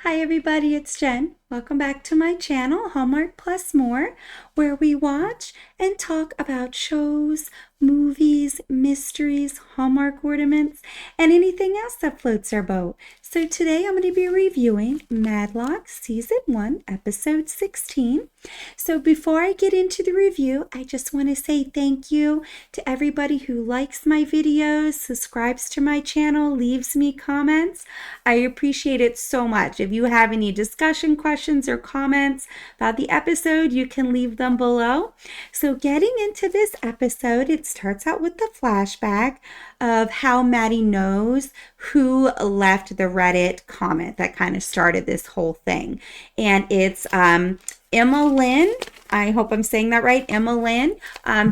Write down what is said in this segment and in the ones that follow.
Hi everybody, it's Jen. Welcome back to my channel, Hallmark Plus More, where we watch and talk about shows, movies, mysteries, Hallmark ornaments, and anything else that floats our boat. So today I'm going to be reviewing Matlock Season 1, Episode 16. So before I get into the review, I just want to say thank you to everybody who likes my videos, subscribes to my channel, leaves me comments. I appreciate it so much. If you have any discussion questions or comments about the episode, you can leave them below. So getting into this episode, it starts out with the flashback of how Maddie knows who left the Reddit comment that kind of started this whole thing. And it's Emma Lynn, I hope I'm saying that right, Emma Lynn,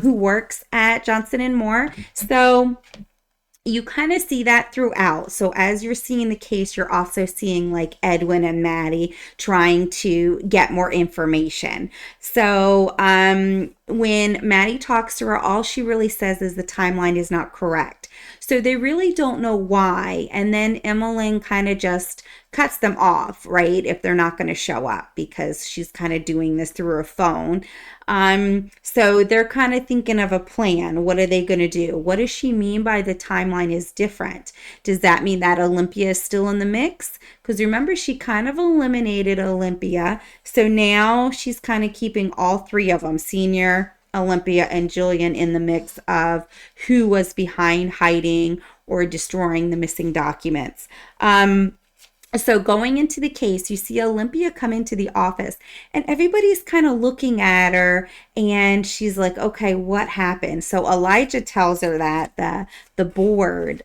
who works at Johnson and Moore. So you kind of see that throughout. So as you're seeing the case, you're also seeing like Edwin and Maddie trying to get more information. So when Maddie talks to her, all she really says is the timeline is not correct. So they really don't know why. And then Emmeline kind of just cuts them off, right? If they're not going to show up because she's kind of doing this through her phone. So they're kind of thinking of a plan. What are they going to do? What does she mean by the timeline is different? Does that mean that Olympia is still in the mix? Because remember, she kind of eliminated Olympia. So now she's kind of keeping all three of them, Senior, Olympia, and Jillian, in the mix of who was behind hiding or destroying the missing documents. So going into the case, you see Olympia come into the office and everybody's kind of looking at her and she's like, okay, what happened? So Elijah tells her that the board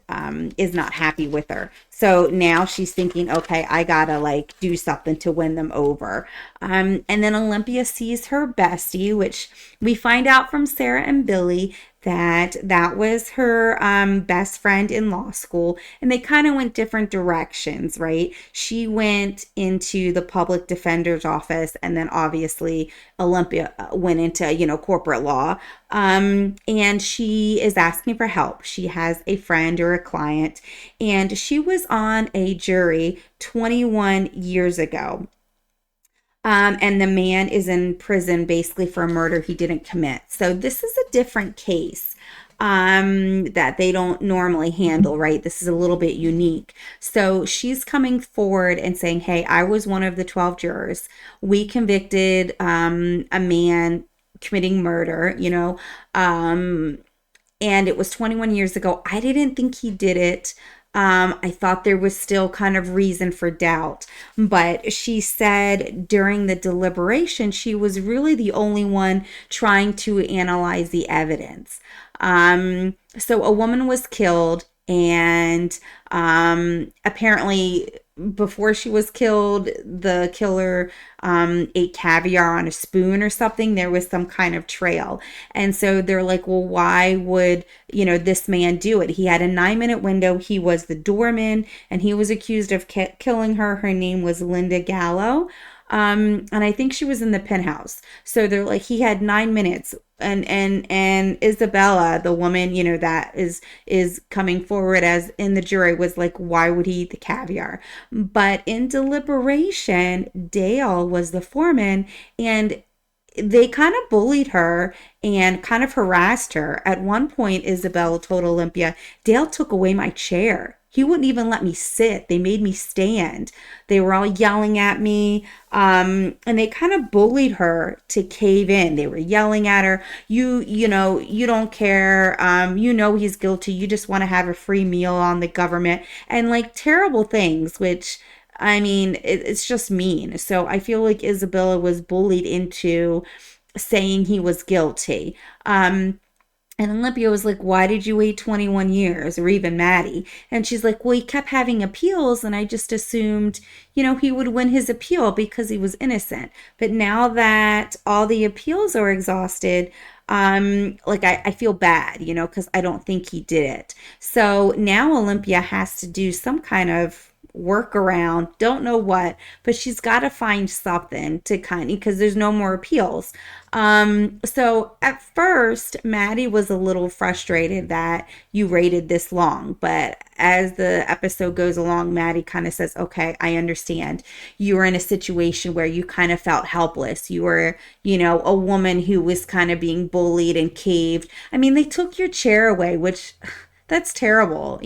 is not happy with her. So now she's thinking, okay, I gotta like do something to win them over. And then Olympia sees her bestie, which we find out from Sarah and Billy that was her best friend in law school, and they kind of went different directions, right? She went into the public defender's office, and then obviously Olympia went into corporate law, and she is asking for help. She has a friend or a client, and she was on a jury 21 years ago. And the man is in prison basically for a murder he didn't commit. So this is a different case that they don't normally handle, right? This is a little bit unique. So she's coming forward and saying, hey, I was one of the 12 jurors. We convicted a man committing murder, and it was 21 years ago. I didn't think he did it. I thought there was still kind of reason for doubt, but she said during the deliberation, she was really the only one trying to analyze the evidence. So a woman was killed, and apparently before she was killed, the killer ate caviar on a spoon or something. There was some kind of trail. And so they're like, well, why would, this man do it? He had a 9-minute window. He was the doorman, and he was accused of killing her. Her name was Linda Gallo. And I think she was in the penthouse. So they're like, he had 9 minutes. And Isabella, the woman, that is coming forward as in the jury, was like, why would he eat the caviar? But in deliberation, Dale was the foreman, and they kind of bullied her and kind of harassed her. At one point, Isabella told Olympia, Dale took away my chair. He wouldn't even let me sit. They made me stand. They were all yelling at me. And they kind of bullied her to cave in. They were yelling at her. You don't care. He's guilty. You just want to have a free meal on the government, and like terrible things, which, I mean, it's just mean. So I feel like Isabella was bullied into saying he was guilty. And Olympia was like, why did you wait 21 years? Or even Maddie. And she's like, well, he kept having appeals, and I just assumed, he would win his appeal because he was innocent. But now that all the appeals are exhausted, I feel bad, because I don't think he did it. So now Olympia has to do some kind of work around, don't know what, but she's got to find something to kind of, because there's no more appeals. So at first, Maddie was a little frustrated that you waited this long, but as the episode goes along, Maddie kind of says, okay, I understand. You were in a situation where you kind of felt helpless. You were, a woman who was kind of being bullied and caved. I mean, they took your chair away, which that's terrible.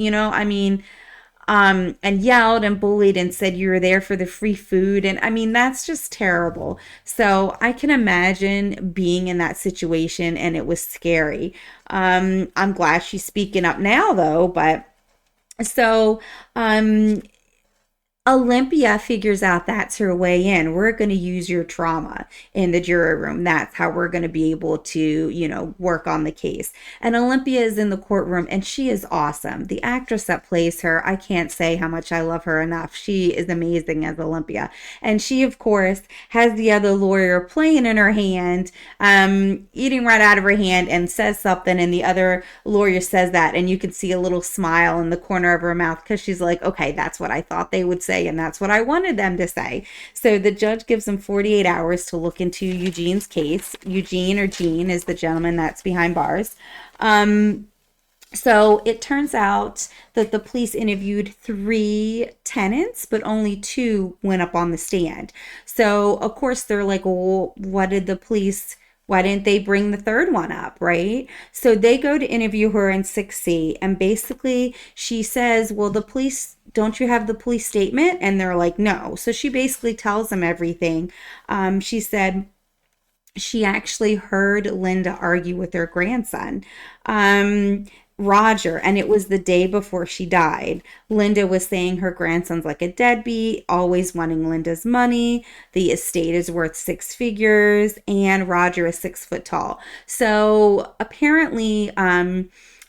And yelled and bullied and said you were there for the free food. And I mean, that's just terrible. So I can imagine being in that situation, and it was scary. I'm glad she's speaking up now, though. But so, Olympia figures out that's her way in. We're going to use your trauma in the jury room. That's how we're going to be able to, work on the case. And Olympia is in the courtroom, and she is awesome. The actress that plays her, I can't say how much I love her enough. She is amazing as Olympia. And she, of course, has the other lawyer playing in her hand, eating right out of her hand, and says something, and the other lawyer says that, and you can see a little smile in the corner of her mouth because she's like, okay, that's what I thought they would say. And that's what I wanted them to say. So the judge gives them 48 hours to look into Eugene's case. Eugene, or Gene, is the gentleman that's behind bars. So it turns out that the police interviewed 3 tenants, but only 2 went up on the stand. So, of course, they're like, well, why didn't they bring the 3rd one up, right? So they go to interview her in 6C, and basically she says, well, don't you have the police statement? And they're like, no. So she basically tells them everything. She said she actually heard Linda argue with her grandson. Roger, and it was the day before she died. Linda was saying her grandson's like a deadbeat, always wanting Linda's money. The estate is worth 6 figures, and Roger is 6 foot tall. So apparently,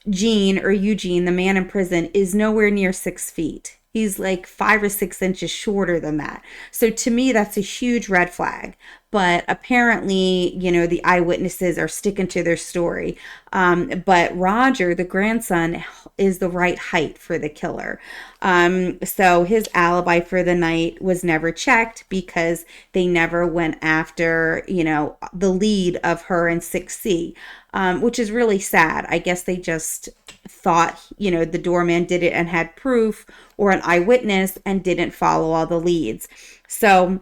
Gene, or Eugene, the man in prison, is nowhere near 6 feet. He's like 5 or 6 inches shorter than that. So to me, that's a huge red flag. But apparently, the eyewitnesses are sticking to their story. But Roger, the grandson, is the right height for the killer. So his alibi for the night was never checked because they never went after, the lead of her in 6C, which is really sad. I guess they just thought, the doorman did it and had proof, or an eyewitness, and didn't follow all the leads. So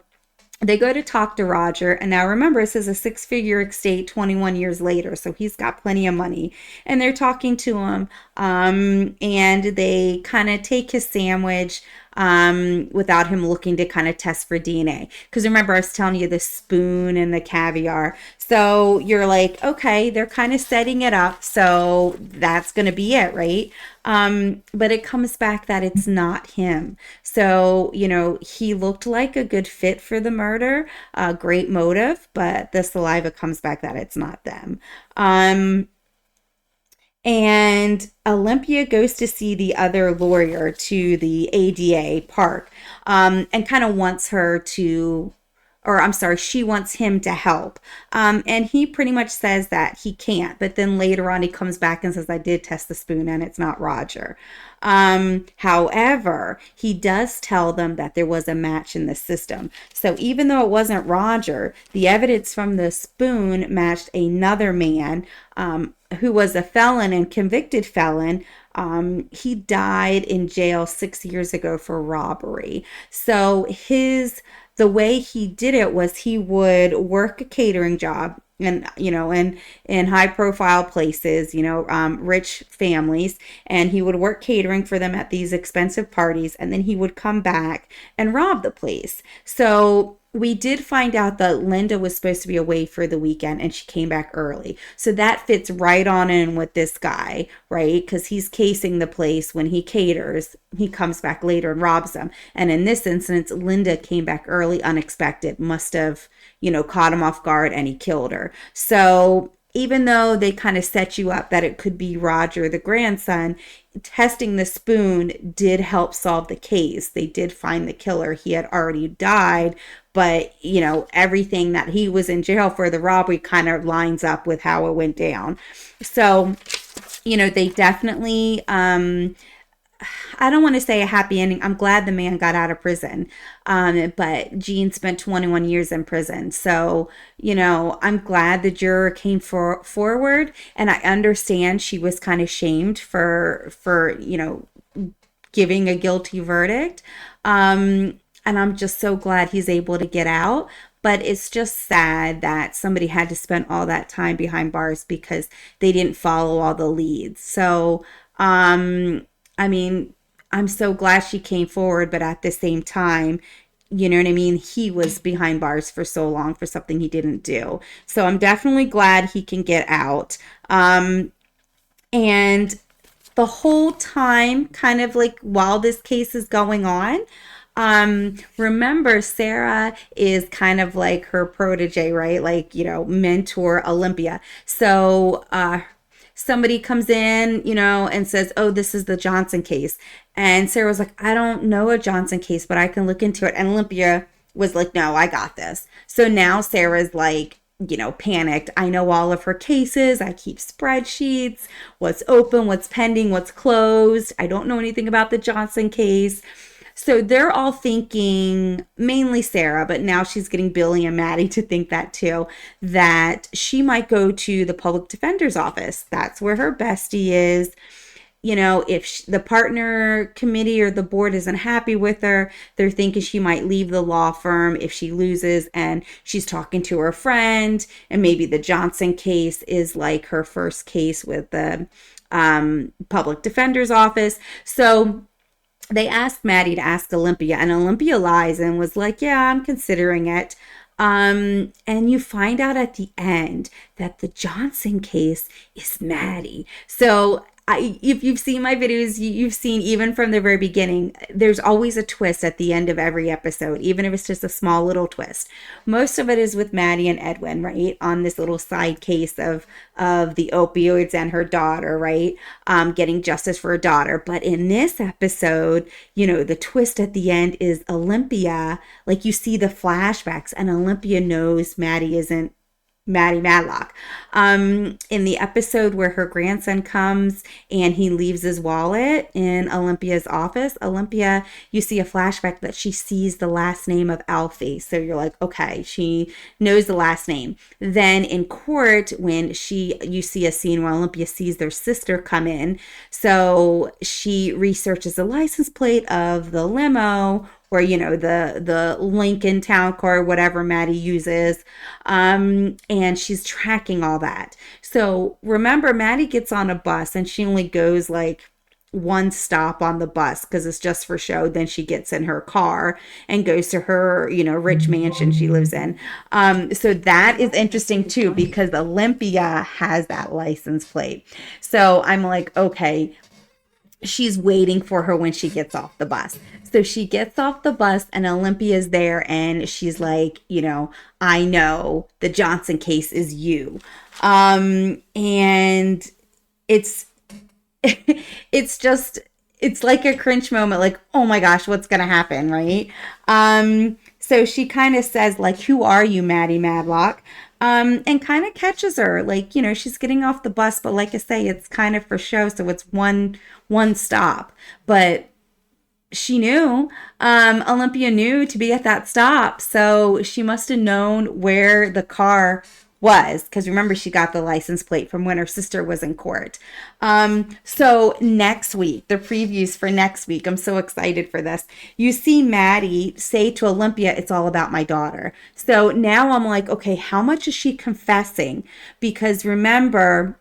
they go to talk to Roger, and now remember, this is a 6-figure estate 21 years later, so he's got plenty of money. And they're talking to him, and they kind of take his sandwich without him looking to kind of test for DNA. Because remember, I was telling you the spoon and the caviar. So you're like, okay, they're kind of setting it up, so that's going to be it, right? But it comes back that it's not him. So, he looked like a good fit for the murder, a great motive, but the saliva comes back that it's not them. And Olympia goes to see the other lawyer to the ADA park, and kind of wants her to, or I'm sorry, she wants him to help. And he pretty much says that he can't, but then later on he comes back and says, I did test the spoon and it's not Roger. However, he does tell them that there was a match in the system. So even though it wasn't Roger, the evidence from the spoon matched another man, who was a felon and convicted felon. He died in jail 6 years ago for robbery. So the way he did it was he would work a catering job, and in high profile places, rich families, and he would work catering for them at these expensive parties, and then he would come back and rob the place. So we did find out that Linda was supposed to be away for the weekend, and she came back early. So that fits right on in with this guy, right? Because he's casing the place when he caters. He comes back later and robs them. And in this instance, Linda came back early, unexpected, must have, caught him off guard, and he killed her. So even though they kind of set you up that it could be Roger, the grandson, testing the spoon did help solve the case. They did find the killer. He had already died, but, everything that he was in jail for, the robbery, kind of lines up with how it went down. So, they definitely I don't want to say a happy ending. I'm glad the man got out of prison. But Gene spent 21 years in prison. So, I'm glad the juror came forward, and I understand she was kind of shamed for giving a guilty verdict. And I'm just so glad he's able to get out. But it's just sad that somebody had to spend all that time behind bars because they didn't follow all the leads. So, I mean, I'm so glad she came forward, but at the same time, you know what I mean? He was behind bars for so long for something he didn't do. So I'm definitely glad he can get out. And the whole time, kind of like while this case is going on, remember Sarah is kind of like her protege, right? Like, mentor Olympia. So, somebody comes in, and says, "Oh, this is the Johnson case." And Sarah was like, "I don't know a Johnson case, but I can look into it." And Olympia was like, "No, I got this." So now Sarah's like, panicked. I know all of her cases. I keep spreadsheets, what's open, what's pending, what's closed. I don't know anything about the Johnson case. So they're all thinking, mainly Sarah, but now she's getting Billy and Maddie to think that too, that she might go to the public defender's office. That's where her bestie is. If the partner committee or the board isn't happy with her, they're thinking she might leave the law firm if she loses, and she's talking to her friend, and maybe the Johnson case is like her first case with the public defender's office. So they asked Maddie to ask Olympia, and Olympia lies and was like, "Yeah, I'm considering it." And you find out at the end that the Johnson case is Maddie. So if you've seen my videos, you've seen even from the very beginning, there's always a twist at the end of every episode, even if it's just a small little twist. Most of it is with Maddie and Edwin, right? On this little side case of the opioids and her daughter, right? Getting justice for her daughter. But in this episode, the twist at the end is Olympia, like you see the flashbacks, and Olympia knows Maddie isn't Maddie Matlock. In the episode where her grandson comes and he leaves his wallet in Olympia's office, Olympia, you see a flashback that she sees the last name of Alfie. So you're like, okay, she knows the last name. Then in court, when you see a scene where Olympia sees their sister come in. So she researches the license plate of the limo, or the Lincoln Town Car, whatever Maddie uses, and she's tracking all that. So remember, Maddie gets on a bus and she only goes like one stop on the bus because it's just for show. Then she gets in her car and goes to her rich mansion she lives in. So that is interesting too, because Olympia has that license plate. So I'm like, okay, she's waiting for her when she gets off the bus. So she gets off the bus and Olympia's there and she's like, "I know the Johnson case is you." And it's it's like a cringe moment, like, oh my gosh, what's gonna happen, right? So she kind of says, like, "Who are you, Maddie Madlock?" And kind of catches her, like, she's getting off the bus, but like I say, it's kind of for show, so it's one stop. But she knew, Olympia knew to be at that stop, so she must have known where the car was, because remember, she got the license plate from when her sister was in court. So next week, the previews for next week, I'm so excited for this. You see Maddie say to Olympia, "It's all about my daughter." So now I'm like, okay, how much is she confessing? Because remember,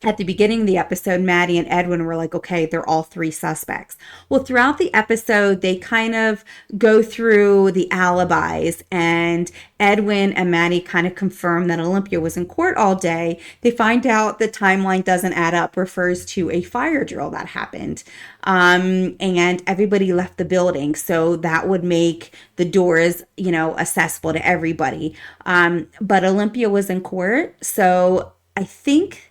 at the beginning of the episode, Maddie and Edwin were like, okay, they're all three suspects. Well, throughout the episode, they kind of go through the alibis, and Edwin and Maddie kind of confirm that Olympia was in court all day. They find out the timeline doesn't add up, refers to a fire drill that happened. And everybody left the building. So that would make the doors, accessible to everybody. But Olympia was in court. So I think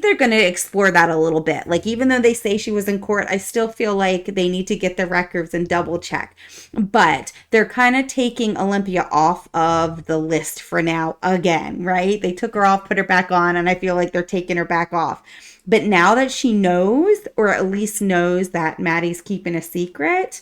they're going to explore that a little bit. Like, even though they say she was in court, I still feel like they need to get the records and double check. But they're kind of taking Olympia off of the list for now again, right? They took her off, put her back on, and I feel like they're taking her back off. But now that she knows, or at least knows that Maddie's keeping a secret,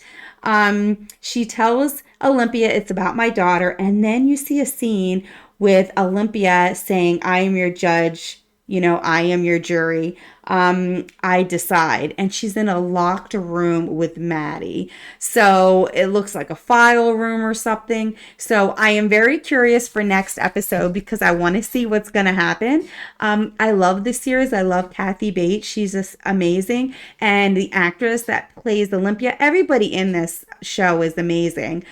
she tells Olympia it's about my daughter. And then you see a scene with Olympia saying, I am your judge, I am your jury. I decide. And she's in a locked room with Maddie. So it looks like a file room or something. So I am very curious for next episode because I want to see what's going to happen. I love this series. I love Kathy Bates. She's just amazing. And the actress that plays Olympia, everybody in this show is amazing.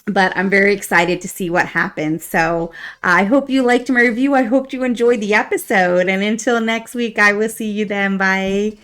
But I'm very excited to see what happens. So I hope you liked my review. I hope you enjoyed the episode. And until next week, I will see you then. Bye.